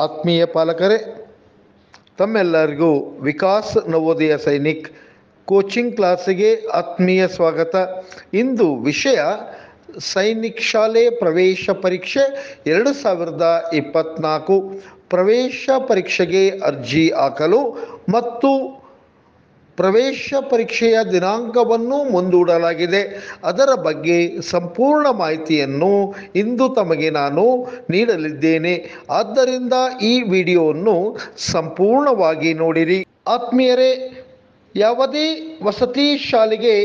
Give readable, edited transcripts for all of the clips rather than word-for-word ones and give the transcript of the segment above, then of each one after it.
ಆತ್ಮೀಯ ಪಾಲಕರೇ, ತಮ್ಮೆಲ್ಲರಿಗೂ ವಿಕಾಸ್ ನವೋದಯ ಸೈನಿಕ್ ಕೋಚಿಂಗ್ ಕ್ಲಾಸಿಗೆ ಆತ್ಮೀಯ ಸ್ವಾಗತ. ಇಂದು ವಿಷಯ ಸೈನಿಕ್ ಶಾಲೆ ಪ್ರವೇಶ ಪರೀಕ್ಷೆ 2024. ಪ್ರವೇಶ ಪರೀಕ್ಷೆಗೆ ಅರ್ಜಿ ಹಾಕಲು ಮತ್ತು ಪ್ರವೇಶ ಪರೀಕ್ಷೆಯ ದಿನಾಂಕವನ್ನು ಮುಂದೂಡಲಾಗಿದೆ. ಅದರ ಬಗ್ಗೆ ಸಂಪೂರ್ಣ ಮಾಹಿತಿಯನ್ನು ಇಂದು ತಮಗೆ ನಾನು ನೀಡಲಿದ್ದೇನೆ. ಆದ್ದರಿಂದ ಈ ವಿಡಿಯೋವನ್ನು ಸಂಪೂರ್ಣವಾಗಿ ನೋಡಿರಿ. ಆತ್ಮೀಯರೇ, ಯಾವುದೇ ವಸತಿ ಶಾಲೆಗೆ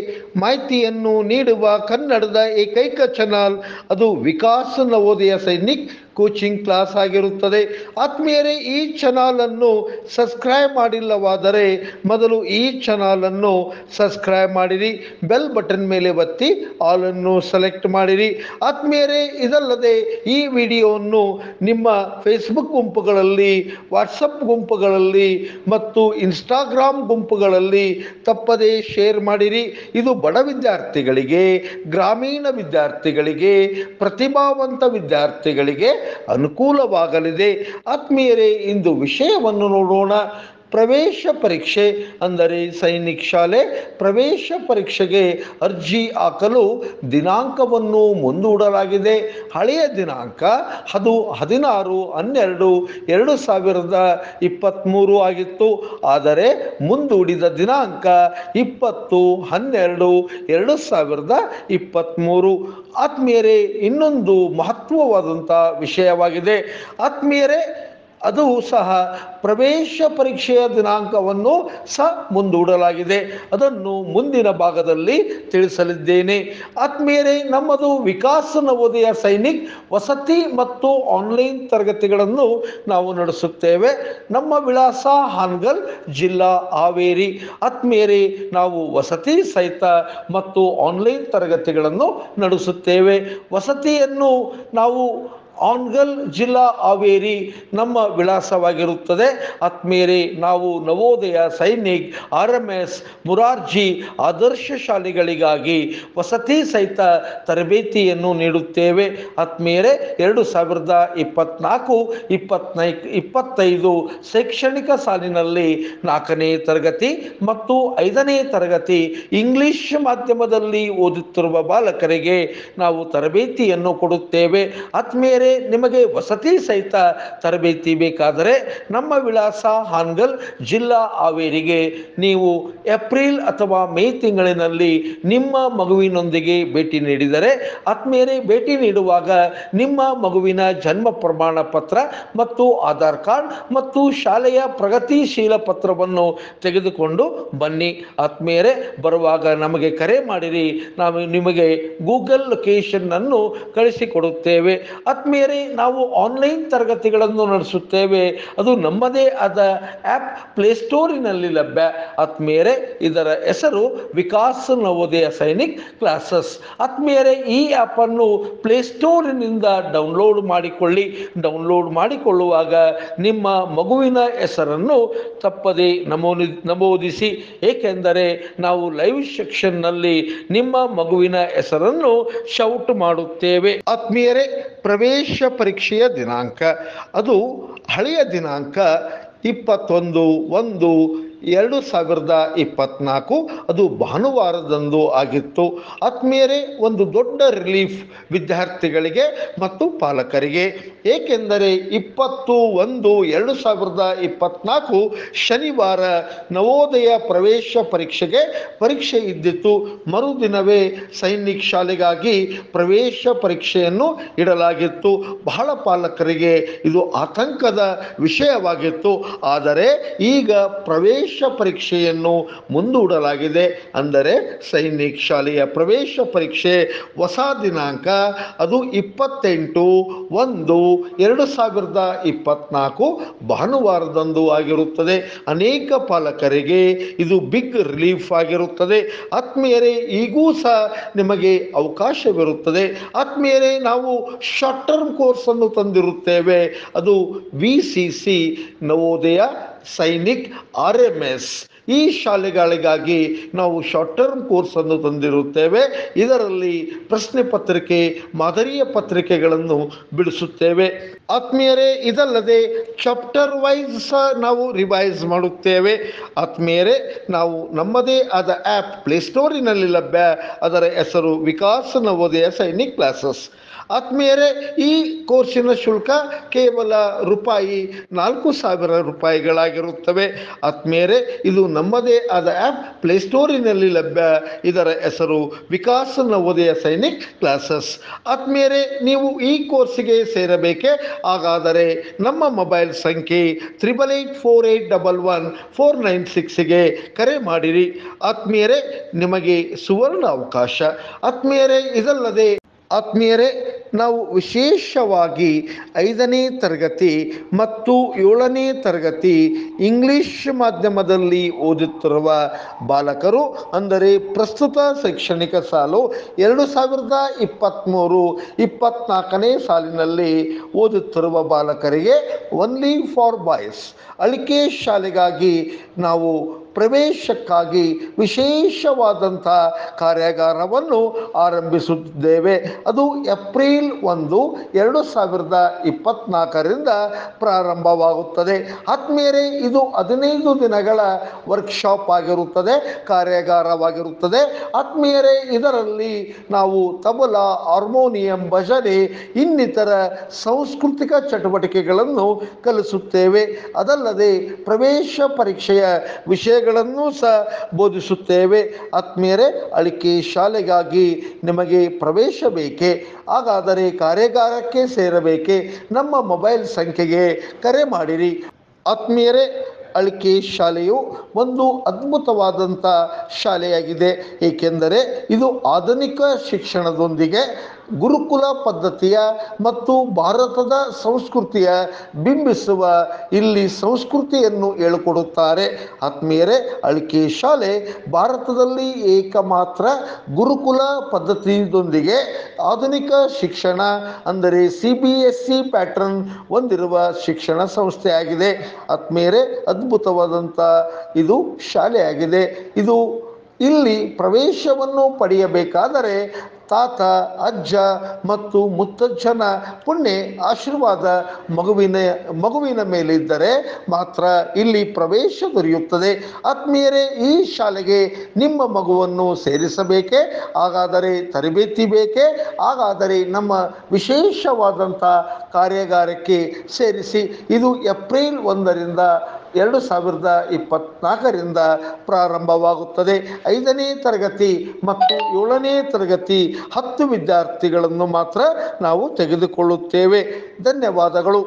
ಮಾಹಿತಿಯನ್ನು ನೀಡುವ ಕನ್ನಡದ ಏಕೈಕ ಚಾನಲ್ ಅದು ವಿಕಾಸ್ ನವೋದಯ ಸೈನಿಕ್ ಕೋಚಿಂಗ್ ಕ್ಲಾಸ್ ಆಗಿರುತ್ತದೆ. ಆತ್ಮೀಯರೇ, ಈ ಚಾನಲನ್ನು ಸಬ್ಸ್ಕ್ರೈಬ್ ಮಾಡಿಲ್ಲವಾದರೆ ಮೊದಲು ಈ ಚಾನಲನ್ನು ಸಬ್ಸ್ಕ್ರೈಬ್ ಮಾಡಿರಿ, ಬೆಲ್ ಬಟನ್ ಮೇಲೆ ಒತ್ತಿ ಆಲನ್ನು ಸೆಲೆಕ್ಟ್ ಮಾಡಿರಿ. ಆತ್ಮೀಯರೇ, ಇದಲ್ಲದೆ ಈ ವಿಡಿಯೋವನ್ನು ನಿಮ್ಮ ಫೇಸ್ಬುಕ್ ಗುಂಪುಗಳಲ್ಲಿ, ವಾಟ್ಸಪ್ ಗುಂಪುಗಳಲ್ಲಿ ಮತ್ತು ಇನ್ಸ್ಟಾಗ್ರಾಮ್ ಗುಂಪುಗಳಲ್ಲಿ ತಪ್ಪದೇ ಶೇರ್ ಮಾಡಿರಿ. ಇದು ಬಡ ವಿದ್ಯಾರ್ಥಿಗಳಿಗೆ, ಗ್ರಾಮೀಣ ವಿದ್ಯಾರ್ಥಿಗಳಿಗೆ, ಪ್ರತಿಭಾವಂತ ವಿದ್ಯಾರ್ಥಿಗಳಿಗೆ ಅನುಕೂಲವಾಗಲಿದೆ. ಆತ್ಮೀಯರೇ, ಇಂದು ವಿಷಯವನ್ನು ನೋಡೋಣ. ಪ್ರವೇಶ ಪರೀಕ್ಷೆ ಅಂದರೆ ಸೈನಿಕ್ ಶಾಲೆ ಪ್ರವೇಶ ಪರೀಕ್ಷೆಗೆ ಅರ್ಜಿ ಹಾಕಲು ದಿನಾಂಕವನ್ನು ಮುಂದೂಡಲಾಗಿದೆ. ಹಳೆಯ ದಿನಾಂಕ ಅದು 16/12/2023 ಆಗಿತ್ತು. ಆದರೆ ಮುಂದೂಡಿದ ದಿನಾಂಕ 20/12/2023. ಆತ್ಮೀಯರೇ, ಇನ್ನೊಂದು ಮಹತ್ವವಾದಂಥ ವಿಷಯವಾಗಿದೆ. ಆತ್ಮೀಯರೇ, ಅದು ಸಹ ಪ್ರವೇಶ ಪರೀಕ್ಷೆಯ ದಿನಾಂಕವನ್ನು ಸಹ ಮುಂದೂಡಲಾಗಿದೆ. ಅದನ್ನು ಮುಂದಿನ ಭಾಗದಲ್ಲಿ ತಿಳಿಸಲಿದ್ದೇನೆ. ಆತ್ಮೀಯರೇ, ನಮ್ಮದು ವಿಕಾಸ್ ನವೋದಯ ಸೈನಿಕ್ ವಸತಿ ಮತ್ತು ಆನ್ಲೈನ್ ತರಗತಿಗಳನ್ನು ನಾವು ನಡೆಸುತ್ತೇವೆ. ನಮ್ಮ ವಿಳಾಸ ಹಾನಗಲ್, ಜಿಲ್ಲಾ ಹಾವೇರಿ. ಆತ್ಮೀಯರೇ, ನಾವು ವಸತಿ ಸಹಿತ ಮತ್ತು ಆನ್ಲೈನ್ ತರಗತಿಗಳನ್ನು ನಡೆಸುತ್ತೇವೆ. ವಸತಿಯನ್ನು ನಾವು ಹಾನಗಲ್, ಜಿಲ್ಲಾ ಹಾವೇರಿ ನಮ್ಮ ವಿಳಾಸವಾಗಿರುತ್ತದೆ. ಆತ್ಮೀಯರೇ, ನಾವು ನವೋದಯ ಸೈನಿಕ್, RMS, ಮುರಾರ್ಜಿ ಆದರ್ಶ ಶಾಲೆಗಳಿಗಾಗಿ ವಸತಿ ಸಹಿತ ತರಬೇತಿಯನ್ನು ನೀಡುತ್ತೇವೆ. ಆತ್ಮೀಯರೇ, 2024-25 ಶೈಕ್ಷಣಿಕ ಸಾಲಿನಲ್ಲಿ 4ನೇ ತರಗತಿ ಮತ್ತು 5ನೇ ತರಗತಿ ಇಂಗ್ಲಿಷ್ ಮಾಧ್ಯಮದಲ್ಲಿ ಓದುತ್ತಿರುವ ಬಾಲಕರಿಗೆ ನಾವು ತರಬೇತಿಯನ್ನು ಕೊಡುತ್ತೇವೆ. ಆತ್ಮೀಯರೇ, ನಿಮಗೆ ವಸತಿ ಸಹಿತ ತರಬೇತಿ ಬೇಕಾದರೆ ನಮ್ಮ ವಿಳಾಸ ಹಾನಗಲ್, ಜಿಲ್ಲಾ ಹಾವೇರಿಗೆ ನೀವು ಏಪ್ರಿಲ್ ಅಥವಾ ಮೇ ತಿಂಗಳಿನಲ್ಲಿ ನಿಮ್ಮ ಮಗುವಿನೊಂದಿಗೆ ಭೇಟಿ ನೀಡಿದರೆ, ಆತ್ಮೀಯರೇ, ಭೇಟಿ ನೀಡುವಾಗ ನಿಮ್ಮ ಮಗುವಿನ ಜನ್ಮ ಪ್ರಮಾಣ ಪತ್ರ ಮತ್ತು ಆಧಾರ್ ಕಾರ್ಡ್ ಮತ್ತು ಶಾಲೆಯ ಪ್ರಗತಿಶೀಲ ಪತ್ರವನ್ನು ತೆಗೆದುಕೊಂಡು ಬನ್ನಿ. ಆತ್ಮೀಯರೇ, ಬರುವಾಗ ನಮಗೆ ಕರೆ ಮಾಡಿರಿ, ನಾವು ನಿಮಗೆ ಗೂಗಲ್ ಲೊಕೇಶನ್ ಅನ್ನು ಕಳಿಸಿಕೊಡುತ್ತೇವೆ. ಆತ್ಮೀಯರೇ, ನಾವು ಆನ್ಲೈನ್ ತರಗತಿಗಳನ್ನು ನಡೆಸುತ್ತೇವೆ. ಅದು ನಮ್ಮದೇ ಆದ ಆ್ಯಪ್ ಪ್ಲೇಸ್ಟೋರಿನಲ್ಲಿ ಲಭ್ಯ. ಆತ್ಮೀಯರೇ, ಇದರ ಹೆಸರು ವಿಕಾಸ್ ನವೋದಯ ಸೈನಿಕ್ ಕ್ಲಾಸಸ್. ಆತ್ಮೀಯರೇ, ಈ ಆ್ಯಪನ್ನು ಪ್ಲೇಸ್ಟೋರಿನಿಂದ ಡೌನ್ಲೋಡ್ ಮಾಡಿಕೊಳ್ಳಿ. ಡೌನ್ಲೋಡ್ ಮಾಡಿಕೊಳ್ಳುವಾಗ ನಿಮ್ಮ ಮಗುವಿನ ಹೆಸರನ್ನು ತಪ್ಪದೇ ನಮೂದಿಸಿ. ಏಕೆಂದರೆ ನಾವು ಲೈವ್ ಸೆಕ್ಷನ್ನಲ್ಲಿ ನಿಮ್ಮ ಮಗುವಿನ ಹೆಸರನ್ನು ಶೌಟ್ ಮಾಡುತ್ತೇವೆ. ಆತ್ಮೀಯರೇ, ಪ್ರವೇಶ ಪರೀಕ್ಷೆಯ ದಿನಾಂಕ ಅದು ಹಳೆಯ ದಿನಾಂಕ 21/1/2024. ಅದು ಭಾನುವಾರದಂದು ಆಗಿತ್ತು. ಆತ್ಮೀಯರೇ, ಒಂದು ದೊಡ್ಡ ರಿಲೀಫ್ ವಿದ್ಯಾರ್ಥಿಗಳಿಗೆ ಮತ್ತು ಪಾಲಕರಿಗೆ. ಏಕೆಂದರೆ 20/1/2024 ಶನಿವಾರ ನವೋದಯ ಪ್ರವೇಶ ಪರೀಕ್ಷೆಗೆ ಪರೀಕ್ಷೆ ಇದ್ದಿತ್ತು. ಮರುದಿನವೇ ಸೈನಿಕ್ ಶಾಲೆಗಾಗಿ ಪ್ರವೇಶ ಪರೀಕ್ಷೆಯನ್ನು ಇಡಲಾಗಿತ್ತು. ಬಹಳ ಪಾಲಕರಿಗೆ ಇದು ಆತಂಕದ ವಿಷಯವಾಗಿತ್ತು. ಆದರೆ ಈಗ ಪ್ರವೇಶ ಪರೀಕ್ಷೆಯನ್ನು ಮುಂದೂಡಲಾಗಿದೆ. ಅಂದರೆ ಸೈನಿಕ್ ಶಾಲೆಯ ಪ್ರವೇಶ ಪರೀಕ್ಷೆ ಹೊಸ ದಿನಾಂಕ ಅದು 28/1/2024 ಭಾನುವಾರದಂದು ಆಗಿರುತ್ತದೆ. ಅನೇಕ ಪಾಲಕರಿಗೆ ಇದು ಬಿಗ್ ರಿಲೀಫ್ ಆಗಿರುತ್ತದೆ. ಆತ್ಮೀಯರೇ, ಈಗೂ ಸಹ ನಿಮಗೆ ಅವಕಾಶವಿರುತ್ತದೆ. ಆತ್ಮೀಯರೇ, ನಾವು ಶಾರ್ಟ್ ಟರ್ಮ್ ಕೋರ್ಸ್ ಅನ್ನು ತಂದಿರುತ್ತೇವೆ. ಅದು VCC ನವೋದಯ ಸೈನಿಕ್ RMS ಈ ಶಾಲೆಗಳಿಗಾಗಿ ನಾವು ಶಾರ್ಟ್ ಟರ್ಮ್ ಕೋರ್ಸನ್ನು ತಂದಿರುತ್ತೇವೆ. ಇದರಲ್ಲಿ ಪ್ರಶ್ನೆ ಪತ್ರಿಕೆ, ಮಾದರಿಯ ಪತ್ರಿಕೆಗಳನ್ನು ಬಿಡಿಸುತ್ತೇವೆ. ಆತ್ಮೀಯರೇ, ಇದಲ್ಲದೆ ಚಾಪ್ಟರ್ ವೈಸ್ ಸಹ ನಾವು ರಿವೈಸ್ ಮಾಡುತ್ತೇವೆ. ಆತ್ಮೀಯರೇ, ನಾವು ನಮ್ಮದೇ ಆದ ಆ್ಯಪ್ ಪ್ಲೇಸ್ಟೋರಿನಲ್ಲಿ ಲಭ್ಯ. ಅದರ ಹೆಸರು ವಿಕಾಸ್ ನವೋದಯ ಸೈನಿಕ್ ಕ್ಲಾಸಸ್. ಆತ್ಮೀಯರೇ, ಈ ಕೋರ್ಸಿನ ಶುಲ್ಕ ಕೇವಲ ರೂಪಾಯಿ 4,000 ಆತ್ಮೀಯರೇ, ಇದು ನಮ್ಮದೇ ಆದ ಆ್ಯಪ್ ಪ್ಲೇಸ್ಟೋರಿನಲ್ಲಿ ಲಭ್ಯ. ಇದರ ಹೆಸರು ವಿಕಾಸ್ ನವೋದಯ ಸೈನಿಕ್ ಕ್ಲಾಸಸ್. ಆತ್ಮೀಯರೇ, ನೀವು ಈ ಕೋರ್ಸಿಗೆ ಸೇರಬೇಕೆ? ಹಾಗಾದರೆ ನಮ್ಮ ಮೊಬೈಲ್ ಸಂಖ್ಯೆ 8884811496ಗೆ ಕರೆ ಮಾಡಿರಿ. ಆತ್ಮೀಯರೇ, ನಿಮಗೆ ಸುವರ್ಣ ಅವಕಾಶ. ಆತ್ಮೀಯರೇ, ಇದಲ್ಲದೆ ಆತ್ಮೀಯರೇ, ನಾವು ವಿಶೇಷವಾಗಿ 5ನೇ ತರಗತಿ ಮತ್ತು 7ನೇ ತರಗತಿ ಇಂಗ್ಲಿಷ್ ಮಾಧ್ಯಮದಲ್ಲಿ ಓದುತ್ತಿರುವ ಬಾಲಕರು, ಅಂದರೆ ಪ್ರಸ್ತುತ ಶೈಕ್ಷಣಿಕ ಸಾಲು 2023-24ನೇ ಸಾಲಿನಲ್ಲಿ ಓದುತ್ತಿರುವ ಬಾಲಕರಿಗೆ ಓನ್ಲಿ ಫಾರ್ ಬಾಯ್ಸ್ ಅಳಿಕೆ ಶಾಲೆಗಾಗಿ ನಾವು ಪ್ರವೇಶಕ್ಕಾಗಿ ವಿಶೇಷವಾದಂಥ ಕಾರ್ಯಾಗಾರವನ್ನು ಆರಂಭಿಸುತ್ತಿದ್ದೇವೆ. ಅದು ಏಪ್ರಿಲ್ 1, 2024ರಿಂದ ಪ್ರಾರಂಭವಾಗುತ್ತದೆ. ಆತ್ಮೀಯರೇ, ಇದು 15 ದಿನಗಳ ವರ್ಕ್ಶಾಪ್ ಆಗಿರುತ್ತದೆ, ಕಾರ್ಯಾಗಾರವಾಗಿರುತ್ತದೆ. ಆತ್ಮೀಯರೇ, ಇದರಲ್ಲಿ ನಾವು ತಬಲಾ, ಹಾರ್ಮೋನಿಯಂ, ಭಜನೆ ಇನ್ನಿತರ ಸಾಂಸ್ಕೃತಿಕ ಚಟುವಟಿಕೆಗಳನ್ನು ಕಲಿಸುತ್ತೇವೆ. ಅದಲ್ಲದೆ ಪ್ರವೇಶ ಪರೀಕ್ಷೆಯ ವಿಷಯಗಳನ್ನು ಸಹ ಬೋಧಿಸುತ್ತೇವೆ. ಆತ್ಮೀಯರೇ, ಅಳಿಕೆ ಶಾಲೆಗಾಗಿ ನಿಮಗೆ ಪ್ರವೇಶ ಬೇಕೆ? ಹಾಗಾದರೆ ಕಾರ್ಯಾಗಾರಕ್ಕೆ ಸೇರಬೇಕೆ? ನಮ್ಮ ಮೊಬೈಲ್ ಸಂಖ್ಯೆಗೆ ಕರೆ ಮಾಡಿರಿ. ಆತ್ಮೀಯರೇ, ಅಳಿಕೆ ಶಾಲೆಯು ಒಂದು ಅದ್ಭುತವಾದಂಥ ಶಾಲೆಯಾಗಿದೆ. ಏಕೆಂದರೆ ಇದು ಆಧುನಿಕ ಶಿಕ್ಷಣದೊಂದಿಗೆ ಗುರುಕುಲ ಪದ್ಧತಿಯ ಮತ್ತು ಭಾರತದ ಸಂಸ್ಕೃತಿಯ ಬಿಂಬಿಸುವ ಇಲ್ಲಿ ಸಂಸ್ಕೃತಿಯನ್ನು ಹೇಳಿಕೊಡುತ್ತಾರೆ. ಆತ್ಮೀಯರೇ, ಅಳಿಕೆ ಶಾಲೆ ಭಾರತದಲ್ಲಿ ಏಕಮಾತ್ರ ಗುರುಕುಲ ಪದ್ಧತಿಯೊಂದಿಗೆ ಆಧುನಿಕ ಶಿಕ್ಷಣ, ಅಂದರೆ CBSE ಪ್ಯಾಟರ್ನ್ ಹೊಂದಿರುವ ಶಿಕ್ಷಣ ಸಂಸ್ಥೆಯಾಗಿದೆ. ಆತ್ಮೀಯರೇ, ಅದ್ಭುತವಾದಂಥ ಇದು ಶಾಲೆಯಾಗಿದೆ. ಇಲ್ಲಿ ಪ್ರವೇಶವನ್ನು ಪಡೆಯಬೇಕಾದರೆ ತಾತ, ಅಜ್ಜ ಮತ್ತು ಮುತ್ತಜ್ಜನ ಪುಣ್ಯ ಆಶೀರ್ವಾದ ಮಗುವಿನ ಮೇಲಿದ್ದರೆ ಮಾತ್ರ ಇಲ್ಲಿ ಪ್ರವೇಶ ದೊರೆಯುತ್ತದೆ. ಆತ್ಮೀಯರೇ, ಈ ಶಾಲೆಗೆ ನಿಮ್ಮ ಮಗುವನ್ನು ಸೇರಿಸಬೇಕೆ? ಹಾಗಾದರೆ ತರಬೇತಿ ಬೇಕೆ? ಹಾಗಾದರೆ ನಮ್ಮ ವಿಶೇಷವಾದಂಥ ಕಾರ್ಯಾಗಾರಕ್ಕೆ ಸೇರಿಸಿ. ಇದು ಏಪ್ರಿಲ್ 1ರಿಂದ 2024ರಿಂದ ಪ್ರಾರಂಭವಾಗುತ್ತದೆ. 5ನೇ ತರಗತಿ ಮತ್ತು 7ನೇ ತರಗತಿ 10 ವಿದ್ಯಾರ್ಥಿಗಳನ್ನು ಮಾತ್ರ ನಾವು ತೆಗೆದುಕೊಳ್ಳುತ್ತೇವೆ. ಧನ್ಯವಾದಗಳು.